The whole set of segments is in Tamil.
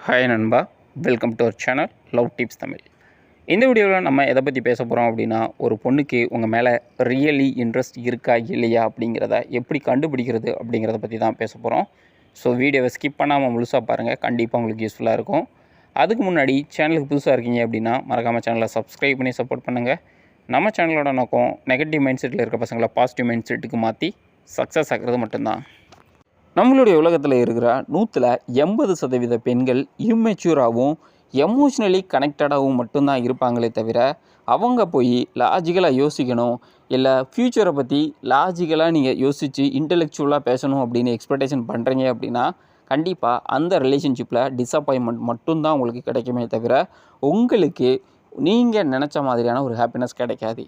ஹாய் நண்பா, welcome to our channel love tips Tamil. இந்த வீடியோவில் நம்ம எதை பற்றி பேச போகிறோம் அப்படின்னா, ஒரு பொண்ணுக்கு உங்கள் மேலே ரியலி இன்ட்ரெஸ்ட் இருக்கா இல்லையா அப்படிங்கிறத எப்படி கண்டுபிடிக்கிறது அப்படிங்கிறத பற்றி தான் பேச போகிறோம். ஸோ வீடியோவை ஸ்கிப் பண்ணாமல் முழுசாக பாருங்கள், கண்டிப்பாக உங்களுக்கு யூஸ்ஃபுல்லாக இருக்கும். அதுக்கு முன்னாடி சேனலுக்கு புதுசாக இருக்கீங்க அப்படின்னா மறக்காமல் சேனலை சப்ஸ்கிரைப் பண்ணி சப்போர்ட் பண்ணுங்கள். நம்ம சேனலோட நோக்கம் நெகட்டிவ் மைண்ட் செட்டில் இருக்க பசங்களை பாசிட்டிவ் மைண்ட் செட்டுக்கு மாற்றி சக்ஸஸ் ஆகிறது மட்டும்தான். நம்மளுடைய உலகத்தில் இருக்கிற 180% பெண்கள் இம்மெச்சூராகவும் எமோஷ்னலி கனெக்டடாகவும் மட்டும்தான் இருப்பாங்களே தவிர, அவங்க போய் லாஜிக்கலாக யோசிக்கணும், இல்லை ஃப்யூச்சரை பற்றி லாஜிக்கலாக நீங்கள் யோசித்து இன்டெலெக்சுவலாக பேசணும் அப்படின்னு எக்ஸ்பெக்டேஷன் பண்ணுறீங்க அப்படின்னா, கண்டிப்பாக அந்த ரிலேஷன்ஷிப்பில் டிஸப்பாயின்மெண்ட் மட்டும்தான் உங்களுக்கு கிடைக்குமே தவிர, உங்களுக்கு நீங்கள் நினச்ச மாதிரியான ஒரு ஹாப்பினஸ் கிடைக்காது.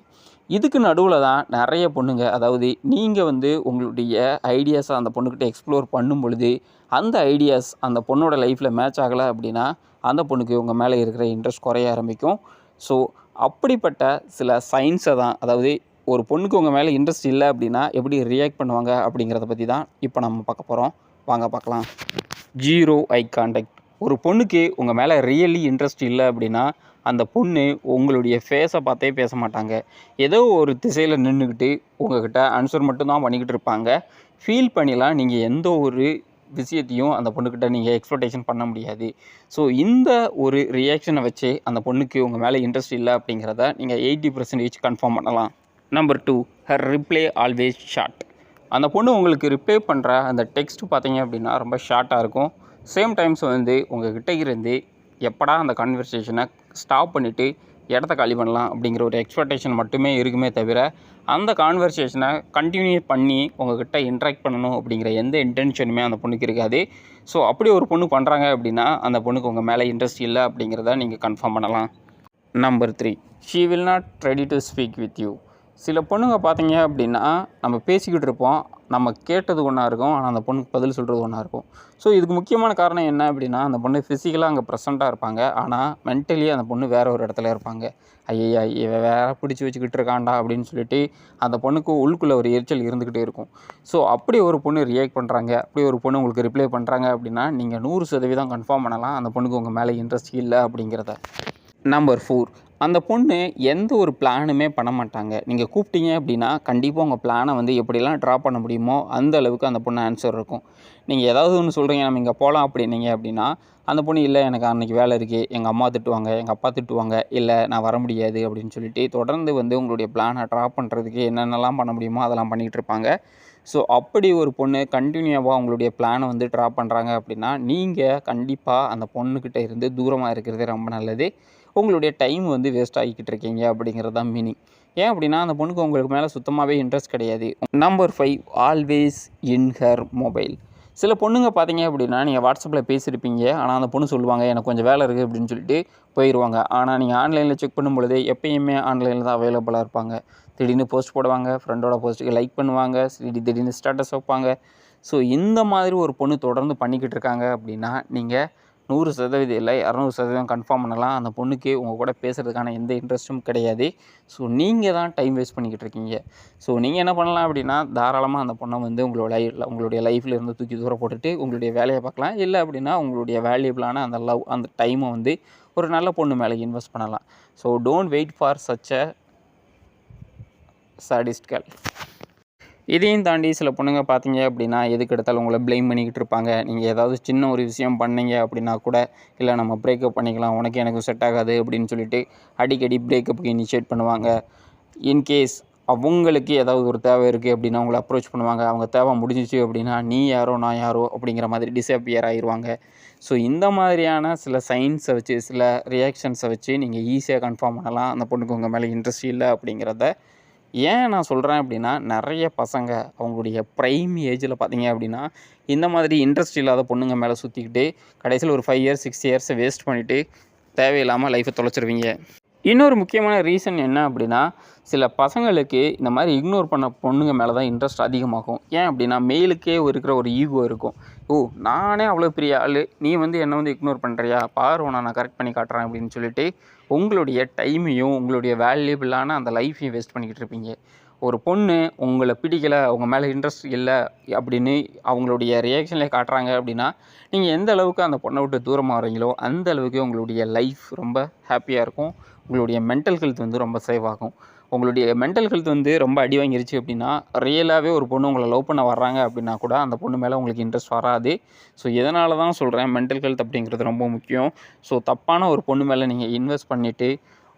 இதுக்கு நடுவில் தான் நிறைய பொண்ணுங்க, அதாவது நீங்கள் உங்களுடைய ஐடியாஸை அந்த பொண்ணுக்கிட்ட எக்ஸ்ப்ளோர் பண்ணும் பொழுது, அந்த ஐடியாஸ் அந்த பொண்ணோட லைஃப்பில் மேட்ச் ஆகலை அப்படின்னா, அந்த பொண்ணுக்கு உங்கள் மேலே இருக்கிற இன்ட்ரெஸ்ட் குறைய ஆரம்பிக்கும். ஸோ அப்படிப்பட்ட சில சைன்ஸை தான், அதாவது ஒரு பொண்ணுக்கு உங்கள் மேலே இன்ட்ரெஸ்ட் இல்லை அப்படின்னா எப்படி ரியாக்ட் பண்ணுவாங்க அப்படிங்கிறத பற்றி தான் இப்போ நம்ம பார்க்க போகிறோம். வாங்க பார்க்கலாம். Zero eye contact. ஒரு பொண்ணுக்கு உங்கள் மேலே ரியலி இன்ட்ரெஸ்ட் இல்லை அப்படின்னா, அந்த பொண்ணு உங்களுடைய ஃபேஸை பார்த்தே பேச மாட்டாங்க. ஏதோ ஒரு திசையில் நின்றுக்கிட்டு உங்கள்கிட்ட ஆன்சர் மட்டும்தான் பண்ணிக்கிட்டு இருப்பாங்க. ஃபீல் பண்ணிலாம் நீங்கள் எந்த ஒரு விஷயத்தையும் அந்த பொண்ணுக்கிட்ட நீங்கள் எக்ஸ்பெக்டேஷன் பண்ண முடியாது. ஸோ இந்த ஒரு ரியாக்ஷனை வச்சு அந்த பொண்ணுக்கு உங்கள் மேலே இன்ட்ரெஸ்ட் இல்லை அப்படிங்கிறத நீங்கள் 80% கன்ஃபார்ம் பண்ணலாம். Number 2, her reply always short. அந்த பொண்ணு உங்களுக்கு ரிப்ளே பண்ணுற அந்த டெக்ஸ்ட் பார்த்தீங்க அப்படின்னா ரொம்ப ஷார்ட்டாக இருக்கும். சேம் டைம்ஸ் உங்கள்கிட்ட இருந்து எப்படா அந்த கான்வர்சேஷனை ஸ்டாப் பண்ணிவிட்டு இடத்த காலி பண்ணலாம் அப்படிங்கிற ஒரு எக்ஸ்பெக்டேஷன் மட்டுமே இருக்குமே தவிர, அந்த கான்வர்சேஷனை கண்டினியூ பண்ணி உங்கள்கிட்ட இன்ட்ராக்ட் பண்ணணும் அப்படிங்கிற எந்த இன்டென்ஷனுமே அந்த பொண்ணுக்கு இருக்காது. ஸோ அப்படி ஒரு பொண்ணு பண்ணுறாங்க அப்படின்னா, அந்த பொண்ணுக்கு உங்கள் மேலே இன்ட்ரெஸ்ட் இல்லை அப்படிங்கிறத நீங்கள் கன்ஃபார்ம் பண்ணலாம். Number 3, she will not ready to speak with you. சில பொண்ணுங்க பார்த்தீங்க அப்படின்னா, நம்ம பேசிக்கிட்டு இருப்போம், நம்ம கேட்டது ஒன்றா இருக்கும், ஆனால் அந்த பொண்ணுக்கு பதில் சொல்கிறது ஒன்றா இருக்கும். ஸோ இதுக்கு முக்கியமான காரணம் என்ன அப்படின்னா, அந்த பொண்ணு ஃபிசிக்கலாக அங்கே ப்ரெசண்ட்டாக இருப்பாங்க, ஆனால் மென்டலி அந்த பொண்ணு வேறு ஒரு இடத்துல இருப்பாங்க. ஐயா இவன் வேற பிடிச்சி வச்சுக்கிட்டு இருக்காண்டா அப்படின்னு சொல்லிட்டு அந்த பொண்ணுக்கு உள்ளுக்குள்ளே ஒரு எரிச்சல் இருந்துக்கிட்டே இருக்கும். ஸோ அப்படி ஒரு பொண்ணு ரியாக்ட் பண்ணுறாங்க, அப்படி ஒரு பொண்ணு உங்களுக்கு ரிப்ளை பண்ணுறாங்க அப்படின்னா, நீங்கள் 100% கன்ஃபார்ம் பண்ணலாம் அந்த பொண்ணுக்கு உங்கள் மேலே இன்ட்ரெஸ்ட் இல்லை அப்படிங்கிறத. நம்பர் 4, அந்த பொண்ணு எந்த ஒரு பிளானுமே பண்ண மாட்டாங்க. நீங்கள் கூப்பிட்டீங்க அப்படின்னா கண்டிப்பாக உங்கள் பிளானை எப்படிலாம் ட்ரா பண்ண முடியுமோ அந்த அளவுக்கு அந்த பொண்ணு ஆன்சர் இருக்கும். நீங்கள் ஏதாவது ஒன்று சொல்கிறீங்க, நம்ம இங்கே போகலாம் அப்படின்னீங்க அப்படின்னா, அந்த பொண்ணு இல்லை எனக்கு அன்றைக்கி வேலை இருக்குது, எங்கள் அம்மா திட்டுவாங்க, எங்கள் அப்பா திட்டுவாங்க, இல்லை நான் வர முடியாது அப்படின்னு சொல்லிட்டு தொடர்ந்து உங்களுடைய பிளானை ட்ரா பண்ணுறதுக்கு என்னென்னலாம் பண்ண முடியுமோ அதெல்லாம் பண்ணிகிட்டு இருப்பாங்க. ஸோ அப்படி ஒரு பொண்ணு கண்டினியூவாக உங்களுடைய பிளானை ட்ரா பண்ணுறாங்க அப்படின்னா, நீங்கள் கண்டிப்பாக அந்த பொண்ணுக்கிட்ட இருந்து தூரமாக இருக்கிறது ரொம்ப நல்லது. உங்களுடைய டைம் வேஸ்ட் ஆகிக்கிட்டு இருக்கீங்க அப்படிங்கிறது தான் மீனிங். ஏன் அப்படின்னா, அந்த பொண்ணுக்கு உங்களுக்கு மேலே சுத்தமாகவே இன்ட்ரெஸ்ட் கிடையாது. Number 5, always in her mobile. சில பொண்ணுங்க பார்த்தீங்க அப்படின்னா, நீங்கள் வாட்ஸ்அப்பில் பேசியிருப்பீங்க, ஆனால் அந்த பொண்ணு சொல்லுவாங்க எனக்கு கொஞ்சம் வேலை இருக்குது அப்படின்னு சொல்லிட்டு போயிடுவாங்க. ஆனால் நீங்கள் ஆன்லைனில் செக் பண்ணும் பொழுது எப்பயுமே ஆன்லைனில் தான் அவைலபிளாக இருப்பாங்க. திடீர்னு போஸ்ட் போடுவாங்க, ஃப்ரெண்டோட போஸ்ட்டுக்கு லைக் பண்ணுவாங்க, திடீர்னு ஸ்டேட்டஸ் வைப்பாங்க. ஸோ இந்த மாதிரி ஒரு பொண்ணு தொடர்ந்து பண்ணிக்கிட்டு இருக்காங்க அப்படின்னா, நீங்கள் 100% இல்லை 200% கன்ஃபார்ம் பண்ணலாம் அந்த பொண்ணுக்கு உங்கள் கூட பேசுகிறதுக்கான எந்த இன்ட்ரெஸ்ட்டும் கிடையாது. ஸோ நீங்கள் தான் டைம் வேஸ்ட் பண்ணிக்கிட்டு இருக்கீங்க. ஸோ நீங்கள் என்ன பண்ணலாம் அப்படின்னா, தாராளமாக அந்த பொண்ணை உங்களுடைய லைஃப்பில் இருந்து தூக்கி தூர போட்டுட்டு உங்களுடைய வேலையை பார்க்கலாம். இல்லை அப்படின்னா உங்களுடைய வேல்யூபிளான அந்த டைமை ஒரு நல்ல பொண்ணு மேலே இன்வெஸ்ட் பண்ணலாம். So don't wait for such a sadist girl. இதையும் தாண்டி சில பொண்ணுங்க பார்த்தீங்க அப்படின்னா, எதுக்கு எடுத்தாலும் உங்களை ப்ளேம் பண்ணிக்கிட்டு இருப்பாங்க. நீங்கள் ஏதாவது சின்ன ஒரு விஷயம் பண்ணீங்க அப்படின்னா கூட, இல்லை நம்ம பிரேக்கப் பண்ணிக்கலாம், உனக்கு எனக்கு செட் ஆகாது அப்படின்னு சொல்லிட்டு அடிக்கடி பிரேக்கப்புக்கு இனிஷியேட் பண்ணுவாங்க. இன்கேஸ் அவங்களுக்கு ஏதாவது ஒரு தேவை இருக்குது அப்படின்னா உங்களை அப்ரோச் பண்ணுவாங்க. அவங்க தேவை முடிஞ்சிச்சு அப்படின்னா, நீ யாரோ நான் யாரோ அப்படிங்கிற மாதிரி டிஸப்பியர் ஆகிடுவாங்க. ஸோ இந்த மாதிரியான சில சைன்ஸை வச்சு, சில ரியாக்ஷன்ஸை வச்சு நீங்கள் ஈஸியாக கன்ஃபார்ம் பண்ணலாம் அந்த பொண்ணுக்கு உங்கள் மேலே இன்ட்ரெஸ்ட் இல்லை அப்படிங்கிறத. ஏன் நான் சொல்கிறேன் அப்படின்னா, நிறைய பசங்க அவங்களுடைய ப்ரைம் ஏஜில் பார்த்தீங்க அப்படின்னா, இந்த மாதிரி இன்ட்ரெஸ்ட் இல்லாத பொண்ணுங்க மேலே சுற்றிக்கிட்டு கடைசியில் ஒரு 5 இயர்ஸ் 6 இயர்ஸை வேஸ்ட் பண்ணிவிட்டு தேவையில்லாமல் லைஃப்பை தொலைச்சிருவீங்க. இன்னொரு முக்கியமான ரீசன் என்ன அப்படின்னா, சில பசங்களுக்கு இந்த மாதிரி இக்னோர் பண்ண பொண்ணுங்க மேலே தான் இன்ட்ரெஸ்ட் அதிகமாகும். ஏன் அப்படின்னா, மெயிலுக்கே இருக்கிற ஒரு ஈகோ இருக்கும். ஓ நானே அவ்வளோ பெரிய ஆள், நீ என்னை இக்னோர் பண்ணுறியா, பாரு உன்னை நான் கரெக்ட் பண்ணி காட்டுறேன் அப்படின்னு சொல்லிட்டு உங்களுடைய டைமையும் உங்களுடைய வேல்யூபிளான அந்த லைஃப்பையும் வேஸ்ட் பண்ணிக்கிட்டு இருப்பீங்க. ஒரு பொண்ணு உங்களை பிடிக்கலை, உங்கள் மேலே இன்ட்ரெஸ்ட் இல்லை அப்படின்னு அவங்களுடைய ரியாக்ஷன்லேயே காட்டுறாங்க அப்படின்னா, நீங்கள் எந்த அளவுக்கு அந்த பொண்ணை விட்டு தூரமாக வரீங்களோ அந்த அளவுக்கு உங்களுடைய லைஃப் ரொம்ப ஹாப்பியாக இருக்கும். உங்களுடைய மென்டல் ஹெல்த் வந்து ரொம்ப சேவ் ஆகும். உங்களுடைய மென்டல் ஹெல்த் வந்து ரொம்ப அடி வாங்கிருச்சு அப்படின்னா, ரியலாகவே ஒரு பொண்ணு உங்களை லவ் பண்ண வர்றாங்க அப்படின்னா கூட அந்த பொண்ணு மேலே உங்களுக்கு இன்ட்ரெஸ்ட் வராது. ஸோ இதனால தான் சொல்கிறேன், மென்டல் ஹெல்த் அப்படிங்கிறது ரொம்ப முக்கியம். ஸோ தப்பான ஒரு பொண்ணு மேலே நீங்கள் இன்வெஸ்ட் பண்ணிவிட்டு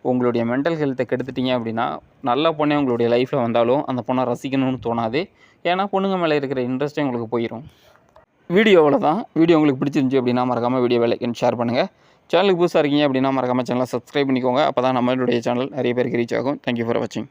உங்களுடைய மென்டல் ஹெல்த்தை கெடுத்துட்டீங்க அப்படின்னா, நல்ல பொண்ணே உங்களுடைய லைஃப்பில் வந்தாலும் அந்த பொண்ணை ரசிக்கணும்னு தோணாது. ஏன்னா பொண்ணுங்க மேலே இருக்கிற இன்ட்ரெஸ்ட்டே உங்களுக்கு போயிடும். வீடியோ அவ்வளோதான். வீடியோ உங்களுக்கு பிடிச்சிருந்துச்சி அப்படின்னா மறக்காமல் வீடியோவை லைக் அண்ட் ஷேர் பண்ணுங்கள். சேனலுக்கு புதுசாக இருக்கீங்க அப்படின்னா மறக்காமல் சேனலை சப்ஸ்கிரைப் பண்ணிக்கோங்க. அப்போ தான் நம்மளுடைய சேனல் நிறைய பேருக்கு ரீச் ஆகும். தேங்க்யூ ஃபார் வாட்சிங்.